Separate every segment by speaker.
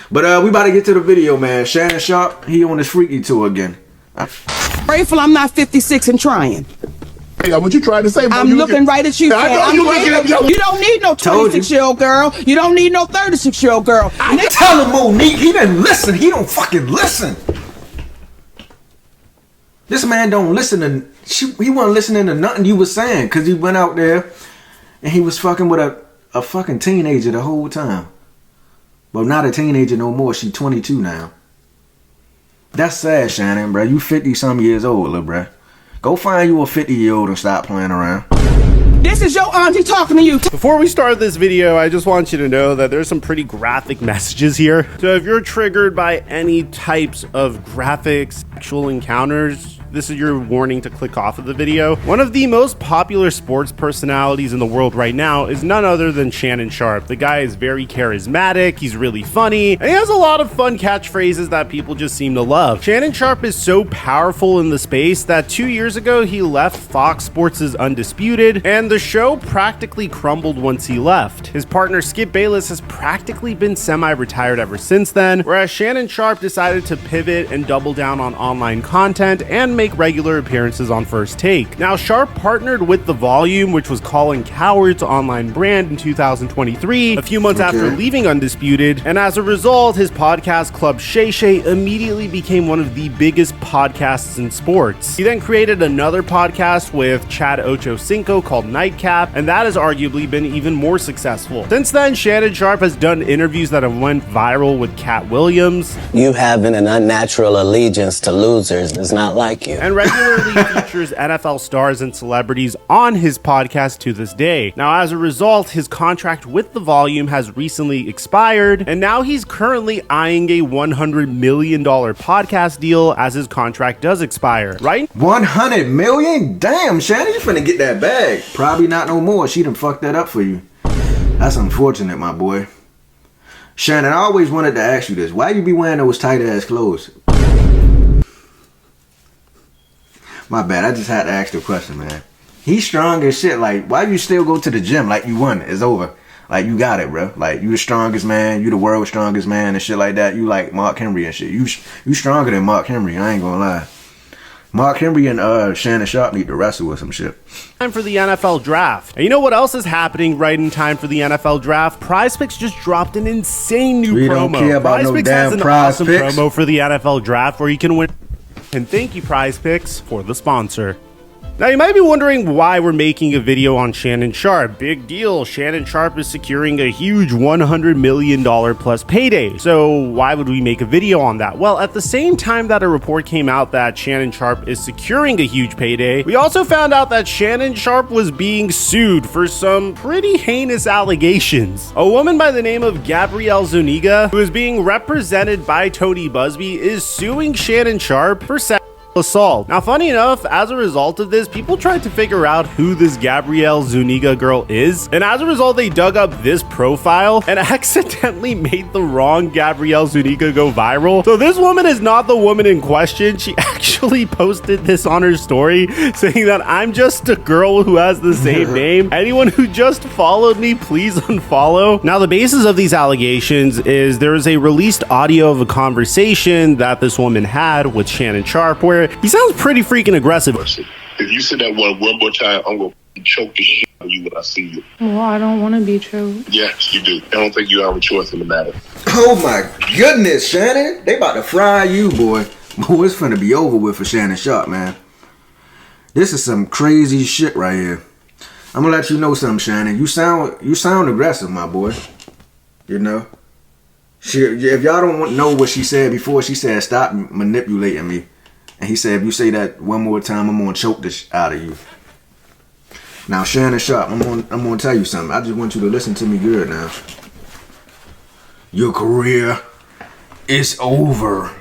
Speaker 1: But we about to get to the video, man. Shannon Sharpe, he on his freaky tour again.
Speaker 2: Grateful I'm not 56 and trying.
Speaker 3: Hey, what you trying to say?
Speaker 2: I'm looking right at you.
Speaker 3: I know you looking at me.
Speaker 2: You don't need no 26-year-old girl. You don't need no 36-year-old girl.
Speaker 1: I tell him, Monique, he didn't listen. He don't fucking listen. This man don't listen to... He wasn't listening to nothing you was saying because he went out there and he was fucking with a fucking teenager the whole time. Well, not a teenager no more. She 22 now. That's sad, Shannon, bro. You 50-some years old, little bro. Go find you a 50-year-old and stop playing around.
Speaker 2: This is your auntie talking to you.
Speaker 4: Before we start this video, I just want you to know that there's some pretty graphic messages here. So if you're triggered by any types of graphic sexual encounters, this is your warning to click off of the video. One of the most popular sports personalities in the world right now is none other than Shannon Sharpe. The guy is very charismatic, he's really funny, and he has a lot of fun catchphrases that people just seem to love. Shannon Sharpe is so powerful in the space that 2 years ago he left Fox Sports' Undisputed, and the show practically crumbled once he left. His partner Skip Bayless has practically been semi-retired ever since then, whereas Shannon Sharpe decided to pivot and double down on online content and make regular appearances on First Take. Now, Sharpe partnered with The Volume, which was Colin Cowherd's online brand, in 2023, a few months after leaving Undisputed, and as a result, his podcast Club Shay Shay immediately became one of the biggest podcasts in sports. He then created another podcast with Chad Ochocinco called Nightcap, and that has arguably been even more successful. Since then, Shannon Sharpe has done interviews that have went viral with Cat Williams.
Speaker 5: You having an unnatural allegiance to losers is not like you.
Speaker 4: And regularly features NFL stars and celebrities on his podcast to this day. Now, as a result, his contract with The Volume has recently expired, and now he's currently eyeing a $100 million podcast deal as his contract does expire, right?
Speaker 1: 100 million? Damn, Shannon, you finna get that bag. Probably not no more. She done fucked that up for you. That's unfortunate, my boy. Shannon, I always wanted to ask you this. Why you be wearing those tight ass clothes? My bad, I just had to ask the question, man. He's strong as shit. Like, why you still go to the gym like you won? It's over. Like, you got it, bro. Like, you the strongest man. You the world's strongest man and shit like that. You like Mark Henry and shit. You stronger than Mark Henry. I ain't gonna lie. Mark Henry and Shannon Sharpe need to wrestle with some shit.
Speaker 4: Time for the NFL draft. And you know what else is happening right in time for the NFL draft? PrizePicks just dropped an insane new promo.
Speaker 1: We don't care about no damn
Speaker 4: awesome
Speaker 1: PrizePicks.
Speaker 4: promo for the NFL draft where you can win. And thank you, PrizePicks, for the sponsor. Now, you might be wondering why we're making a video on Shannon Sharpe. Big deal. Shannon Sharpe is securing a huge $100 million plus payday. So why would we make a video on that? Well, at the same time that a report came out that Shannon Sharpe is securing a huge payday, we also found out that Shannon Sharpe was being sued for some pretty heinous allegations. A woman by the name of Gabrielle Zuniga, who is being represented by Tony Busby, is suing Shannon Sharpe for sexual assault. Now, funny enough, as a result of this, people tried to figure out who this Gabrielle Zuniga girl is, and as a result, they dug up this profile and accidentally made the wrong Gabrielle Zuniga go viral. So this woman is not the woman in question. She actually posted this on her story saying that I'm just a girl who has the same name. Anyone who just followed me, please unfollow. Now, the basis of these allegations is there is a released audio of a conversation that this woman had with Shannon Sharpe where he sounds pretty freaking aggressive.
Speaker 3: If you say that one more time, I'm going to choke the shit out of you when I see you.
Speaker 6: Well, I don't want to be choked.
Speaker 3: Yes, you do. I don't think you have a choice in the matter.
Speaker 1: Oh my goodness, Shannon. They about to fry you, boy. Boy, it's finna be over with for Shannon Sharpe, man. This is some crazy shit right here. I'm gonna let you know something, Shannon. You sound aggressive, my boy. You know? If y'all don't know what she said before, she said, stop manipulating me. And he said, if you say that one more time, I'm going to choke this out of you. Now, Shannon Sharpe, I'm gonna tell you something. I just want you to listen to me good now. Your career is over.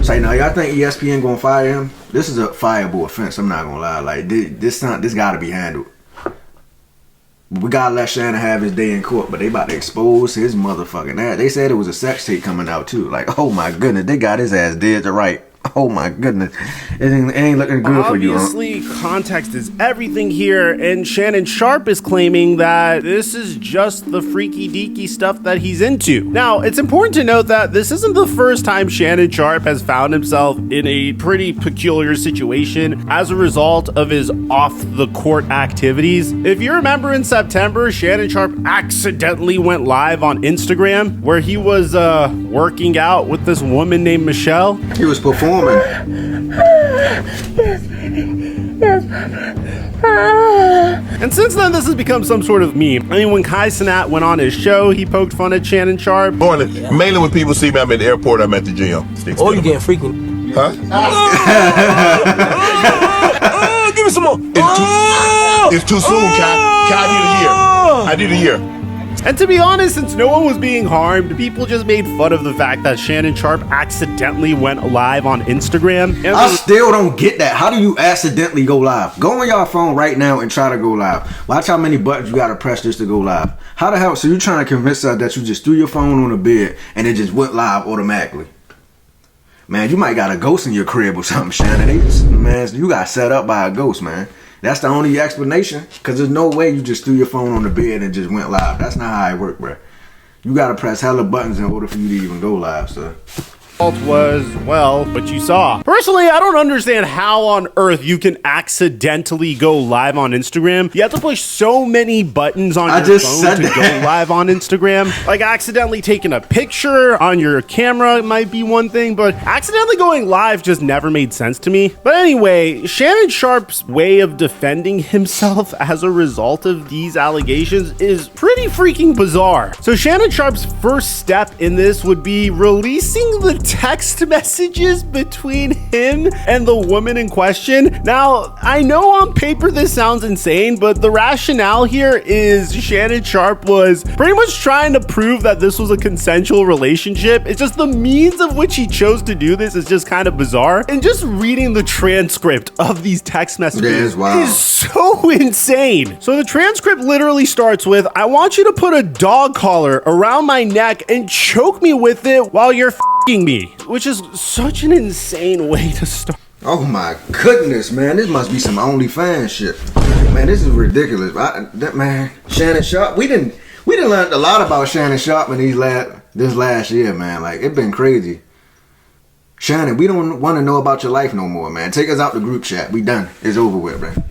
Speaker 1: Say, now, y'all think ESPN going to fire him? This is a fireable offense. I'm not going to lie. Like, this got to be handled. We got to let Shannon have his day in court, but they about to expose his motherfucking ass. They said it was a sex tape coming out, too. Like, oh, my goodness. They got his ass dead to right. Oh my goodness. It ain't looking good for you.
Speaker 4: Obviously, context is everything here, and Shannon Sharpe is claiming that this is just the freaky deaky stuff that he's into. Now, it's important to note that this isn't the first time Shannon Sharpe has found himself in a pretty peculiar situation as a result of his off-the-court activities. If you remember in September, Shannon Sharpe accidentally went live on Instagram where he was working out with this woman named Michelle.
Speaker 1: He was performing.
Speaker 4: And since then, this has become some sort of meme. I mean, when Kai Cenat went on his show, he poked fun at Shannon Sharpe.
Speaker 7: Mainly when people see me, I'm at the airport, I'm at the gym.
Speaker 8: Oh, you getting freaking.
Speaker 7: Huh?
Speaker 8: Give me some more.
Speaker 7: It's too soon, Kai. Kai, I need a year.
Speaker 4: And to be honest, since no one was being harmed, people just made fun of the fact that Shannon Sharpe accidentally went live on Instagram. And
Speaker 1: I still don't get that. How do you accidentally go live? Go on your phone right now and try to go live. Watch how many buttons you gotta press just to go live. How the hell? So you're trying to convince us that you just threw your phone on the bed and it just went live automatically? Man, you might got a ghost in your crib or something, Shannon. Man, you got set up by a ghost, man. That's the only explanation, because there's no way you just threw your phone on the bed and just went live. That's not how it works, bro. You got to press hella buttons in order for you to even go live, sir.
Speaker 4: Was, well, what you saw. Personally, I don't understand how on earth you can accidentally go live on Instagram. You have to push so many buttons on your phone to go live on Instagram. Like accidentally taking a picture on your camera might be one thing, but accidentally going live just never made sense to me. But anyway, Shannon Sharpe's way of defending himself as a result of these allegations is pretty freaking bizarre. So Shannon Sharpe's first step in this would be releasing the text messages between him and the woman in question. Now, I know on paper this sounds insane, but the rationale here is Shannon Sharpe was pretty much trying to prove that this was a consensual relationship. It's just the means of which he chose to do this is just kind of bizarre. And just reading the transcript of these text messages is so insane. So the transcript literally starts with, "I want you to put a dog collar around my neck and choke me with it while you're me," which is such an insane way to start.
Speaker 1: Oh my goodness, man. This must be some OnlyFans shit. Man, this is ridiculous. Man, Shannon Sharpe, we didn't learn a lot about Shannon Sharpe in this last year, man. Like, it's been crazy. Shannon, we don't want to know about your life no more, man. Take us out the group chat. We done. It's over with, man.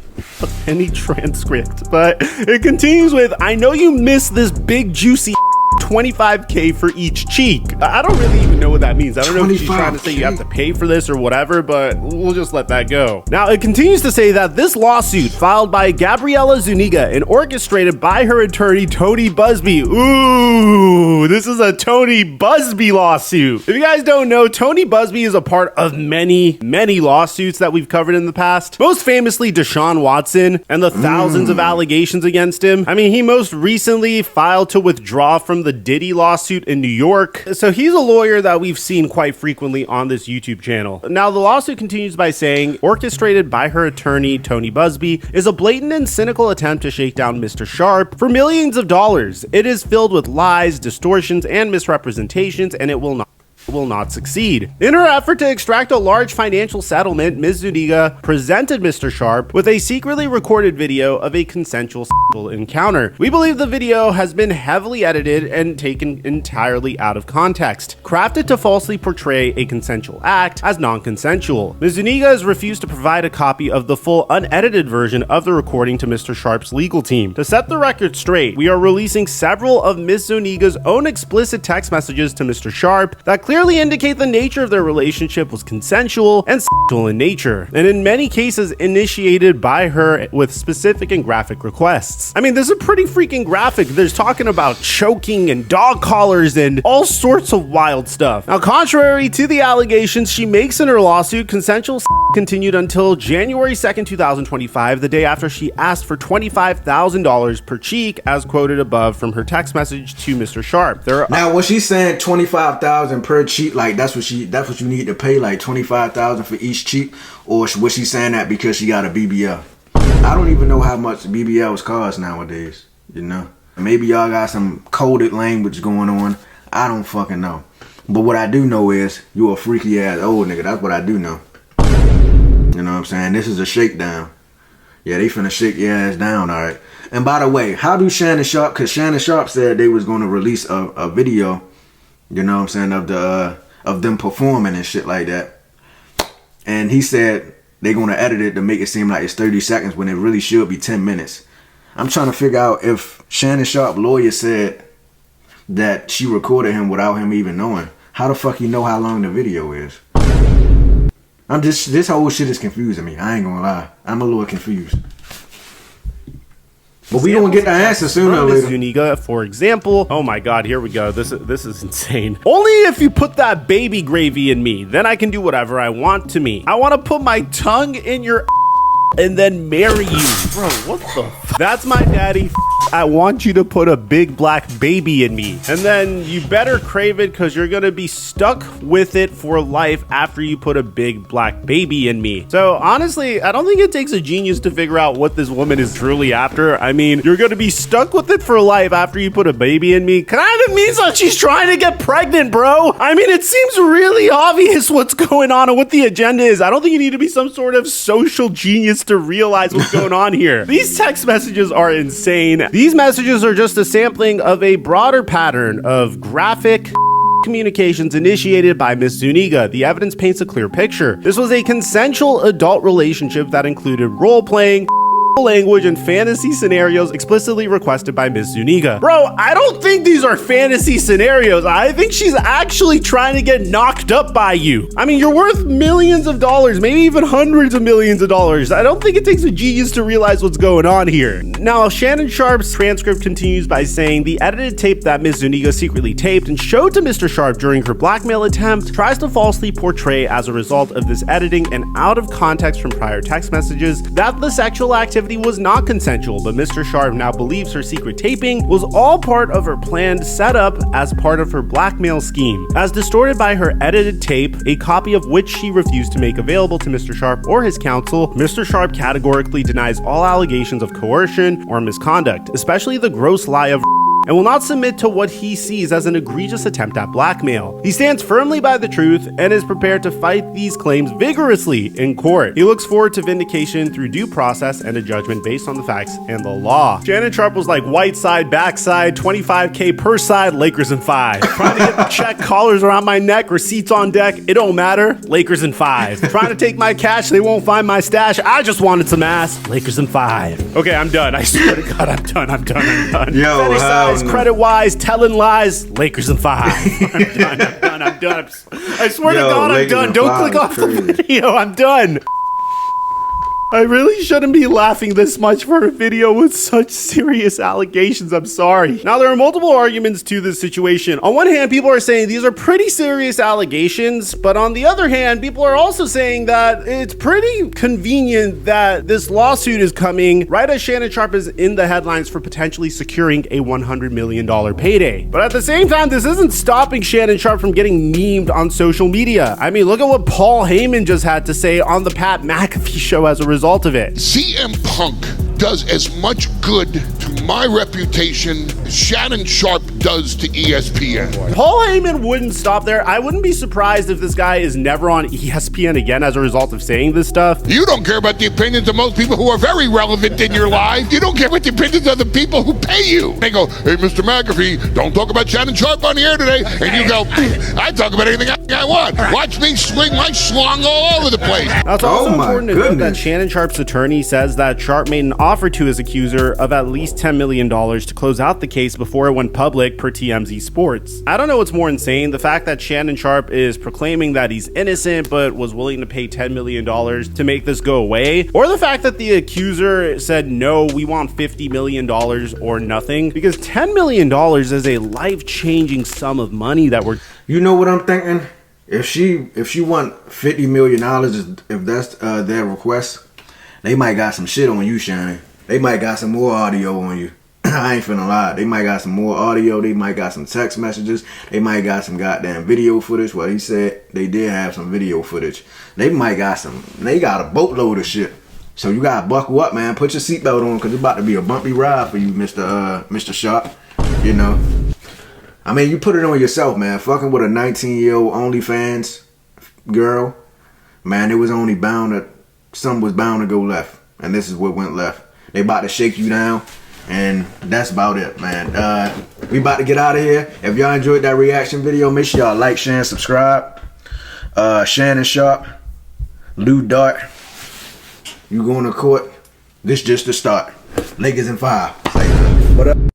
Speaker 4: Any transcript, but it continues with, "I know you miss this big juicy $25K for each cheek." I don't really even know what that means. I don't know if she's trying to say you have to pay for this or whatever, but we'll just let that go. Now, it continues to say that this lawsuit filed by Gabriella Zuniga and orchestrated by her attorney, Tony Busby. Ooh, this is a Tony Busby lawsuit. If you guys don't know, Tony Busby is a part of many, many lawsuits that we've covered in the past. Most famously, Deshaun Watson and the thousands of allegations against him. I mean, he most recently filed to withdraw from the Diddy lawsuit in New York. So he's a lawyer that we've seen quite frequently on this YouTube channel. Now, the lawsuit continues by saying, orchestrated by her attorney, Tony Busby, is a blatant and cynical attempt to shake down Mr. Sharpe for millions of dollars. It is filled with lies, distortions, and misrepresentations, and it will not succeed. In her effort to extract a large financial settlement, Ms. Zuniga presented Mr. Sharpe with a secretly recorded video of a consensual sexual encounter. We believe the video has been heavily edited and taken entirely out of context, crafted to falsely portray a consensual act as non-consensual. Ms. Zuniga has refused to provide a copy of the full unedited version of the recording to Mr. Sharpe's legal team. To set the record straight, we are releasing several of Ms. Zuniga's own explicit text messages to Mr. Sharpe that clearly indicate the nature of their relationship was consensual and sexual in nature, and in many cases initiated by her with specific and graphic requests. I mean, this is pretty freaking graphic. There's talking about choking and dog collars and all sorts of wild stuff. Now, contrary to the allegations she makes in her lawsuit, consensual continued until January 2nd, 2025, the day after she asked for $25,000 per cheek, as quoted above from her text message to Mr. Sharpe.
Speaker 1: Now, was she saying $25,000 per cheek? Like that's what you need to pay, like $25,000 for each cheek, or was she saying that because she got a BBL? I don't even know how much BBLs cost nowadays. You know, maybe y'all got some coded language going on. I don't fucking know. But what I do know is you a freaky ass old nigga. That's what I do know. You know what I'm saying? This is a shakedown. Yeah, they finna shake your ass down, all right? And by the way, how do Shannon Sharpe, because Shannon Sharpe said they was going to release a video, you know what I'm saying, of them performing and shit like that. And he said they're going to edit it to make it seem like it's 30 seconds when it really should be 10 minutes. I'm trying to figure out if Shannon Sharpe lawyer said that she recorded him without him even knowing. How the fuck you know how long the video is? This whole shit is confusing me. I ain't gonna lie. I'm a little confused. But we gonna get the answer sooner or later.
Speaker 4: Zuniga, for example. Oh my god, here we go. This is insane. Only if you put that baby gravy in me, then I can do whatever I want to me. I want to put my tongue in your and then marry you. Bro, what the f? That's my daddy. I want you to put a big black baby in me. And then you better crave it because you're going to be stuck with it for life after you put a big black baby in me. So honestly, I don't think it takes a genius to figure out what this woman is truly after. I mean, you're going to be stuck with it for life after you put a baby in me. Kind of means that she's trying to get pregnant, bro. I mean, it seems really obvious what's going on and what the agenda is. I don't think you need to be some sort of social genius to realize what's going on here. These text messages are insane. These messages are just a sampling of a broader pattern of graphic communications initiated by Miss Zuniga. The evidence paints a clear picture. This was a consensual adult relationship that included role-playing, language, and fantasy scenarios explicitly requested by Miss Zuniga. Bro, I don't think these are fantasy scenarios. I think she's actually trying to get knocked up by you. I mean, you're worth millions of dollars, maybe even hundreds of millions of dollars. I don't think it takes a genius to realize what's going on here. Now, Shannon Sharpe's transcript continues by saying the edited tape that Miss Zuniga secretly taped and showed to Mr. Sharpe during her blackmail attempt tries to falsely portray, as a result of this editing and out of context from prior text messages, that the sexual activity was not consensual, but Mr. Sharpe now believes her secret taping was all part of her planned setup as part of her blackmail scheme. As distorted by her edited tape, a copy of which she refused to make available to Mr. Sharpe or his counsel, Mr. Sharpe categorically denies all allegations of coercion or misconduct, especially the gross lie of and will not submit to what he sees as an egregious attempt at blackmail. He stands firmly by the truth and is prepared to fight these claims vigorously in court. He looks forward to vindication through due process and a judgment based on the facts and the law. Shannon Sharpe was like white side, backside, 25K per side, Lakers in 5. Trying to get the check, collars around my neck, receipts on deck, it don't matter, Lakers in 5. Trying to take my cash, they won't find my stash, I just wanted some ass, Lakers in 5. Okay, I'm done. I swear to God, I'm done.
Speaker 1: Yo,
Speaker 4: credit wise, telling lies, Lakers in 5. I'm done. I swear to God, I'm done. Don't click off the video. I'm done. I really shouldn't be laughing this much for a video with such serious allegations. I'm sorry. Now, there are multiple arguments to this situation. On one hand, people are saying these are pretty serious allegations, but on the other hand, people are also saying that it's pretty convenient that this lawsuit is coming right as Shannon Sharpe is in the headlines for potentially securing a $100 million payday. But at the same time, this isn't stopping Shannon Sharpe from getting memed on social media. I mean, look at what Paul Heyman just had to say on the Pat McAfee show as a result of it.
Speaker 7: CM Punk does as much good to my reputation as Shannon Sharpe does to ESPN.
Speaker 4: Paul Heyman wouldn't stop there. I wouldn't be surprised if this guy is never on ESPN again as a result of saying this stuff.
Speaker 7: You don't care about the opinions of most people who are very relevant in your life. You don't care about the opinions of the people who pay you. They go, hey, Mr. McAfee, don't talk about Shannon Sharpe on the air today. And you go, I talk about anything I want. Watch me swing my schlong all over the place.
Speaker 4: Now, it's also important to note that Shannon Sharpe's attorney says that Sharpe made an offer to his accuser of at least $10 million to close out the case before it went public per TMZ Sports. I don't know what's more insane, the fact that Shannon Sharpe is proclaiming that he's innocent but was willing to pay $10 million to make this go away, or the fact that the accuser said, no, we want $50 million or nothing, because $10 million is a life-changing sum of money that we're...
Speaker 1: You know what I'm thinking? If she want $50 million, if that's their request, they might got some shit on you, Shannon. They might got some more audio on you. I ain't finna lie. They might got some more audio. They might got some text messages. They might got some goddamn video footage. Well, he said they did have some video footage. They might got some. They got a boatload of shit. So you gotta buckle up, man. Put your seatbelt on, cause it's about to be a bumpy ride for you, Mr. Sharpe. You know. I mean, you put it on yourself, man. Fucking with a 19-year-old OnlyFans girl, man, it was only bound to, something was bound to go left. And this is what went left. They about to shake you down. And that's about it, man. We about to get out of here. If y'all enjoyed that reaction video, make sure y'all like, share, and subscribe. Shannon Sharpe, Lou Dart, you going to court. This just the start. Lakers in 5. What up?